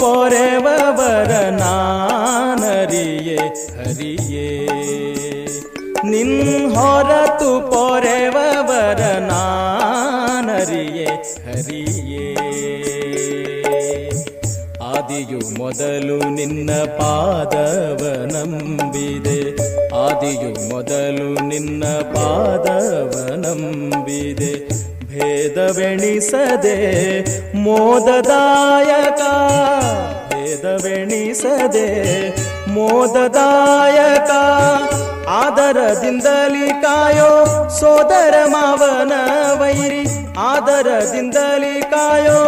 ಪೊರೆವವರ ನಾನರಿಯೇ ಹರಿಯೇ ನಿನ್ ಹೊರತು ಪೊರೆವವರ ನಾನರಿಯೇ ಹರಿಯೇ ಆದಿಯು ಮೊದಲು ನಿನ್ನ ಪಾದವ ನಂಬಿದೆ ಆದಿಯು ಮೊದಲು ನಿನ್ನ ಪಾದವ ನಂಬಿದೆ ಭೇದವೆಣಿಸದೆ ಮೋದದಾಯಕ ಭೇದವೆಣಿಸದೆ ಮೋದದಾಯಕ ಆದರದಿಂದಲಿ ಕಾಯೋ ಸೋದರ ಮಾವನ ವೈರಿ ಆದರದಿಂದಲಿ ಕಾಯೋ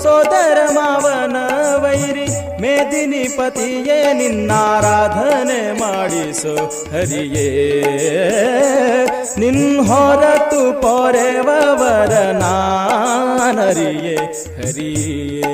ಸೋದರ ಮಾವನ ವೈರಿ ಮೇದಿನಿ ಪತಿಯೇ ನಿನ್ನಾರಾಧನೆ ಮಾಡಿಸೋ ಹರಿಯೇ ನಿನ್ ಹೊರತು ಪೊರೆವವರ ನಾನರಿಯೇ ಹರಿಯೇ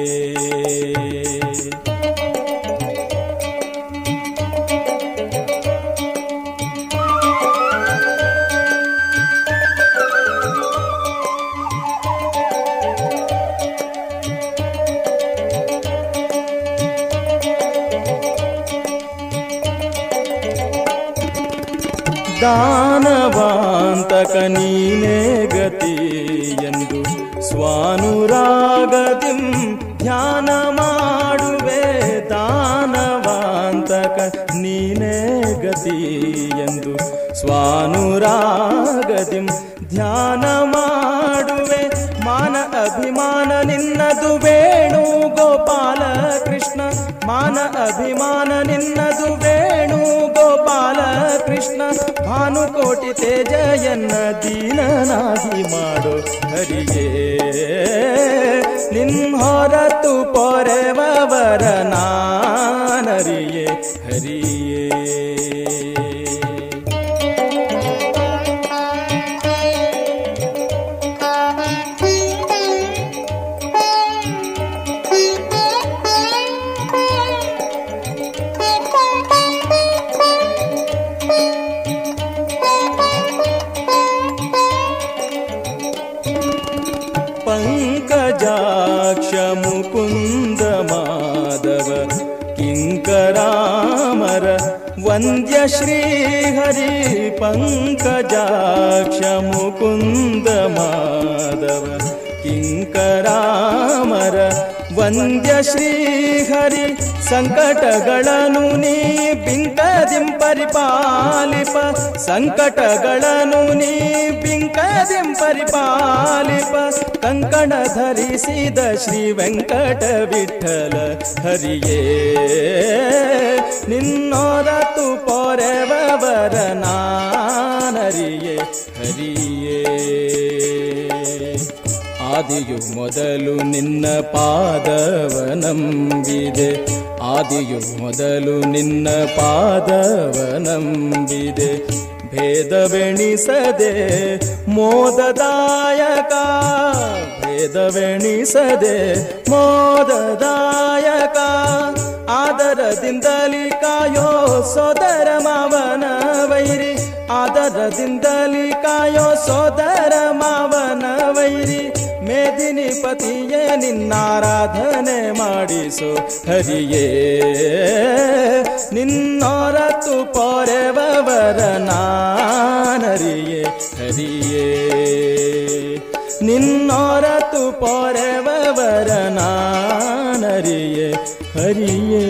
ದಾನವಾಂತಕ ನೀನೇ ಗತಿ ಎಂದು ಸ್ವಾನುರಾಗದಿಂ ಧ್ಯಾನ ಮಾಡುವೆ ದಾನವಾಂತಕ ನೀನೇ ಗತಿ ಎಂದು ಸ್ವಾನುರಾಗದಿಂ ಧ್ಯಾನ ಮಾಡುವೆ ಮಾನ ಅಭಿಮಾನ ನಿನ್ನದು ವೇಣು ಗೋಪಾಲ ಕೃಷ್ಣ ಮಾನ ಅಭಿಮಾನ ನಿನ್ನದು ವೇಣು ಗೋಪಾಲ ಕೃಷ್ಣ ಭಾನುಕೋಟಿ ತೇಜಯನ್ನ ದೀನನಾಗಿ ಮಾಡೋ ಹರಿಯೇ ನಿನ್ ಹೊರತು ಪೊರೆವವರ ನಾನರಿಯೇ ಹರಿಯೇ ಪಂಕಜಾಕ್ಷ ಮುಕುಂದ ಮಾಧವ ಕಿಂಕರಾಮರ ವಂದ್ಯ ಶ್ರೀಹರಿ ಪಂಕಜಾಕ್ಷ ಮುಕುಂದ ಮಾಧವ ಕಿಂಕರಾಮರ ವಂದ್ಯ ಶ್ರೀಹರಿ ಸಂಕಟಗಳನ್ನು ನೀ ಬಿಂಕದಿಂ ಪರಿಪಾಲಿಪ ಸಂಕಟಗಳನ್ನು ನೀ ಬಿಂಕದಿಂ ಪರಿಪಾಲಿಪ ಕಂಕಣ ಧರಿಸಿದ ಶ್ರೀ ವೆಂಕಟ ವಿಠಲ ಹರಿಯೇ ನಿನ್ನೊರತು ಪೊರೆವವರ ನಾನರಿಯೇ ಹರಿಯೇ ಆದಿಯು ಮೊದಲು ನಿನ್ನ ಪಾದವ ನಂಬಿದೆ ಆದಿಯು ಮೊದಲು ನಿನ್ನ ಪಾದವ ನಂಬಿದೆ ಭೇದವೆಣಿಸದೆ ಮೋದದಾಯಕ ಭೇದವೆಣಿಸದೆ ಮೋದದಾಯಕ ಆದರದಿಂದಲಿ ಕಾಯೋ ಸೋದರ ಮಾವನ ವೈರಿ ಆದರದಿಂದಲಿ ಕಾಯೋ ಸೋದರ ಮಾವನ ವೈರಿ ಮೇದಿನಿ ಪತಿಯೇ ನಿನ್ನಾರಾಧನೆ ಮಾಡಿಸೋ ಹರಿಯೇ ನಿನ್ನೊರತು ಪೊರೆವವರ ನಾನರಿಯೇ ಹರಿಯೇ ನಿನ್ನೊರತು ಪೊರೆವವರ ನಾನರಿಯೇ ಹರಿಯೇ